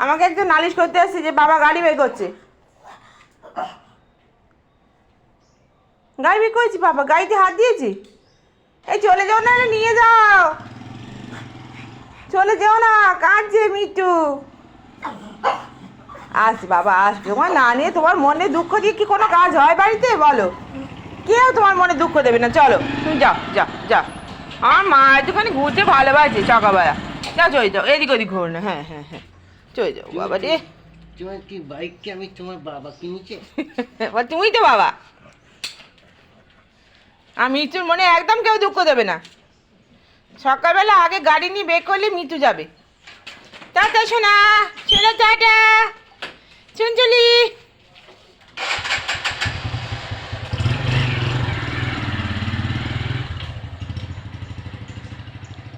আমাকে একজন নালিশ করতে আসছে যে বাবা গাড়ি বের করছে। গাড়ি বের করেছি বাবা, গাড়িতে হাত দিয়েছি। এই চলে যাও না, নিয়ে যাও, চলে যাও না, কাঁদছে মিটু। আসবে বাবা, আসবে। তোমার না নিয়ে তোমার মনে দুঃখ দিয়ে কি কোনো কাজ হয় বাড়িতে বলো? কেউ তোমার মনে দুঃখ দেবে না। চলো তুমি যাও, যাও, যাও। আমার মা একটুখানি ঘুরতে ভালোবাসে সকালবেলা। যাও চলে যাও, এদিক ওদিক ঘুর না। হ্যাঁ হ্যাঁ হ্যাঁ, চলে যাও বাবা রে। তোমার কি বাইক কি আমি তোমার বাবা কিনেছে? তুমি তো বাবা। আর মিতুর মনে একদম কেউ দুঃখ দেবে না। সকালবেলা আগে গাড়ি নিয়ে বের করলে মিতু যাবে। টাটা সোনা, সোনা টাটা, চঞ্চলি।